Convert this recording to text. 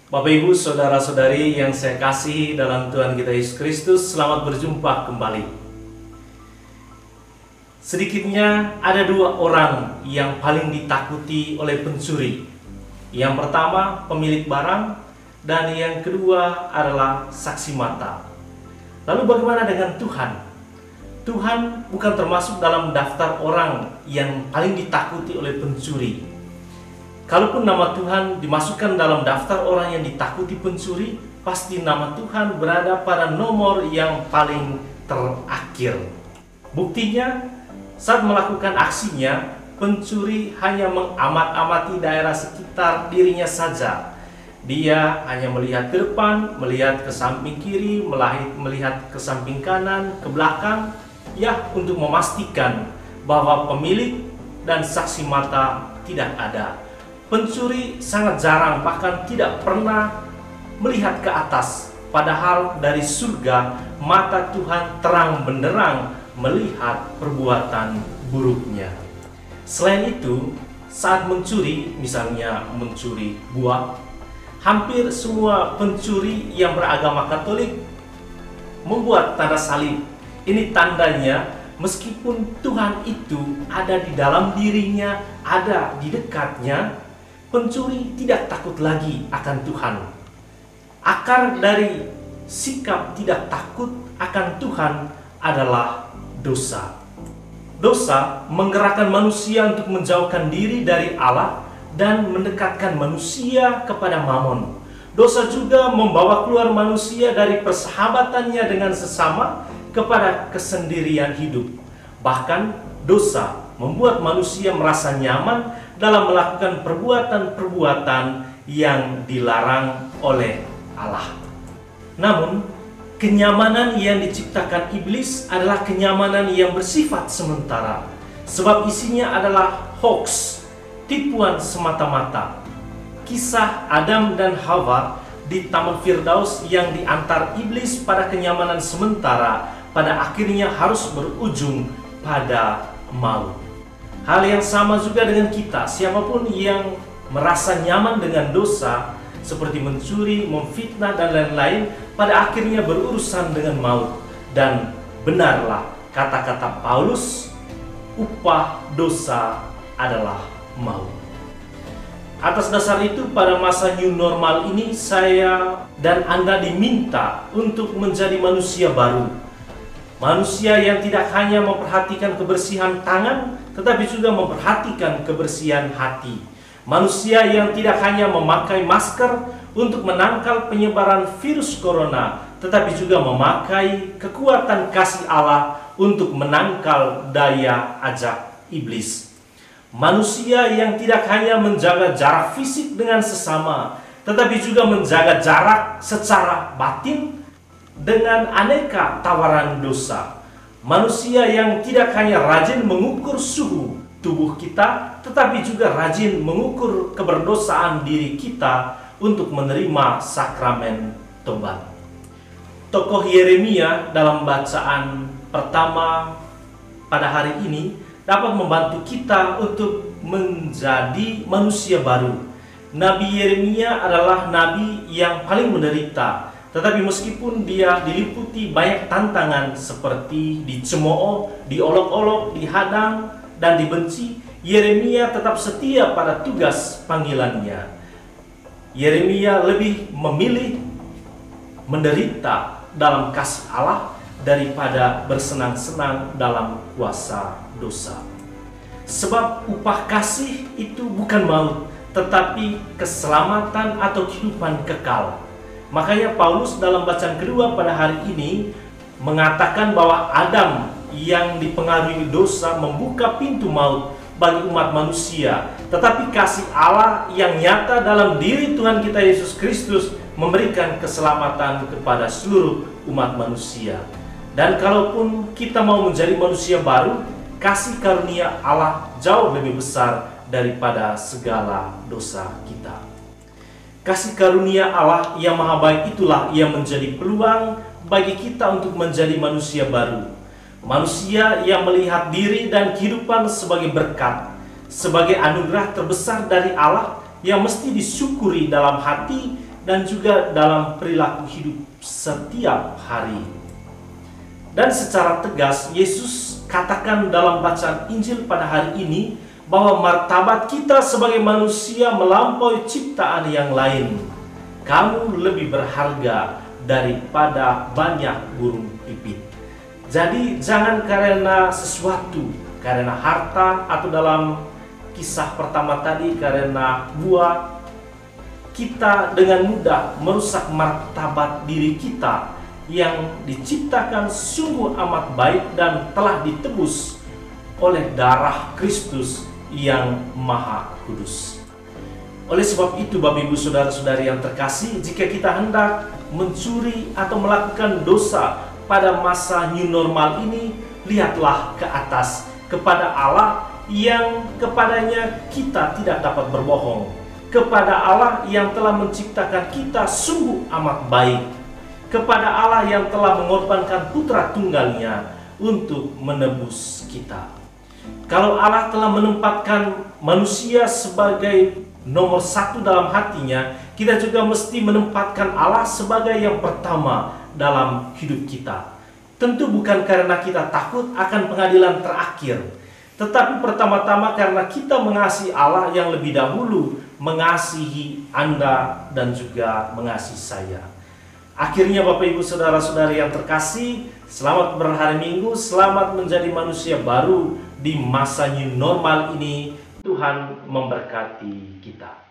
Bapak Ibu, saudara-saudari yang saya kasihi dalam Tuhan kita Yesus Kristus, selamat berjumpa kembali. Sedikitnya ada dua orang yang paling ditakuti oleh pencuri. Yang pertama pemilik barang, dan yang kedua adalah saksi mata. Lalu bagaimana dengan Tuhan? Tuhan bukan termasuk dalam daftar orang yang paling ditakuti oleh pencuri. Kalaupun nama Tuhan dimasukkan dalam daftar orang yang ditakuti pencuri, pasti nama Tuhan berada pada nomor yang paling terakhir. Buktinya, saat melakukan aksinya, pencuri hanya mengamat-amati daerah sekitar dirinya saja. Dia hanya melihat ke depan, melihat ke samping kiri, melihat ke samping kanan, ke belakang, ya, untuk memastikan bahwa pemilik dan saksi mata tidak ada. Pencuri sangat jarang, bahkan tidak pernah melihat ke atas. Padahal dari surga, mata Tuhan terang benderang melihat perbuatan buruknya. Selain itu, saat mencuri, misalnya mencuri buah, hampir semua pencuri yang beragama Katolik membuat tanda salib. Ini tandanya meskipun Tuhan itu ada di dalam dirinya, ada di dekatnya, pencuri tidak takut lagi akan Tuhan. Akar dari sikap tidak takut akan Tuhan adalah dosa. Dosa menggerakkan manusia untuk menjauhkan diri dari Allah dan mendekatkan manusia kepada Mamon. Dosa juga membawa keluar manusia dari persahabatannya dengan sesama kepada kesendirian hidup. Bahkan dosa membuat manusia merasa nyaman dalam melakukan perbuatan-perbuatan yang dilarang oleh Allah. Namun, kenyamanan yang diciptakan iblis adalah kenyamanan yang bersifat sementara, sebab isinya adalah hoax, tipuan semata-mata. Kisah Adam dan Hawa di Taman Firdaus yang diantar iblis pada kenyamanan sementara, pada akhirnya harus berujung pada maut. Hal yang sama juga dengan kita. Siapapun yang merasa nyaman dengan dosa, seperti mencuri, memfitnah, dan lain-lain, pada akhirnya berurusan dengan maut. Dan benarlah kata-kata Paulus, upah dosa adalah maut. Atas dasar itu, pada masa new normal ini, saya dan Anda diminta untuk menjadi manusia baru. Manusia yang tidak hanya memperhatikan kebersihan tangan, tetapi juga memperhatikan kebersihan hati. Manusia yang tidak hanya memakai masker untuk menangkal penyebaran virus corona, tetapi juga memakai kekuatan kasih Allah untuk menangkal daya ajak iblis. Manusia yang tidak hanya menjaga jarak fisik dengan sesama, tetapi juga menjaga jarak secara batin dengan aneka tawaran dosa. Manusia yang tidak hanya rajin mengukur suhu tubuh kita, tetapi juga rajin mengukur keberdosaan diri kita untuk menerima sakramen tobat. Tokoh Yeremia dalam bacaan pertama pada hari ini dapat membantu kita untuk menjadi manusia baru. Nabi Yeremia adalah nabi yang paling menderita. Tetapi meskipun dia diliputi banyak tantangan seperti dicemooh, diolok-olok, dihadang, dan dibenci, Yeremia tetap setia pada tugas panggilannya. Yeremia lebih memilih menderita dalam kasih Allah daripada bersenang-senang dalam kuasa dosa. Sebab upah kasih itu bukan maut, tetapi keselamatan atau kehidupan kekal. Makanya Paulus dalam bacaan kedua pada hari ini mengatakan bahwa Adam yang dipengaruhi dosa membuka pintu maut bagi umat manusia. Tetapi kasih Allah yang nyata dalam diri Tuhan kita Yesus Kristus memberikan keselamatan kepada seluruh umat manusia. Dan kalaupun kita mau menjadi manusia baru, kasih karunia Allah jauh lebih besar daripada segala dosa kita. Kasih karunia Allah yang maha baik itulah yang menjadi peluang bagi kita untuk menjadi manusia baru. Manusia yang melihat diri dan kehidupan sebagai berkat, sebagai anugerah terbesar dari Allah yang mesti disyukuri dalam hati dan juga dalam perilaku hidup setiap hari. Dan secara tegas Yesus katakan dalam bacaan Injil pada hari ini bahwa martabat kita sebagai manusia melampaui ciptaan yang lain. Kamu lebih berharga daripada banyak burung pipit. Jadi jangan karena sesuatu, karena harta, atau dalam kisah pertama tadi karena buah, kita dengan mudah merusak martabat diri kita yang diciptakan sungguh amat baik dan telah ditebus oleh darah Kristus yang Maha Kudus. Oleh sebab itu, Bapak Ibu Saudara-saudari yang terkasih, jika kita hendak mencuri atau melakukan dosa pada masa new normal ini, lihatlah ke atas kepada Allah yang kepadanya kita tidak dapat berbohong, kepada Allah yang telah menciptakan kita sungguh amat baik, kepada Allah yang telah mengorbankan putra tunggalnya untuk menebus kita. Kalau Allah telah menempatkan manusia sebagai nomor satu dalam hatinya, kita juga mesti menempatkan Allah sebagai yang pertama dalam hidup kita. Tentu bukan karena kita takut akan pengadilan terakhir, tetapi pertama-tama karena kita mengasihi Allah yang lebih dahulu mengasihi Anda dan juga mengasihi saya. Akhirnya Bapak Ibu Saudara-saudari yang terkasih, selamat berhari Minggu, selamat menjadi manusia baru di masa new normal ini. Tuhan memberkati kita.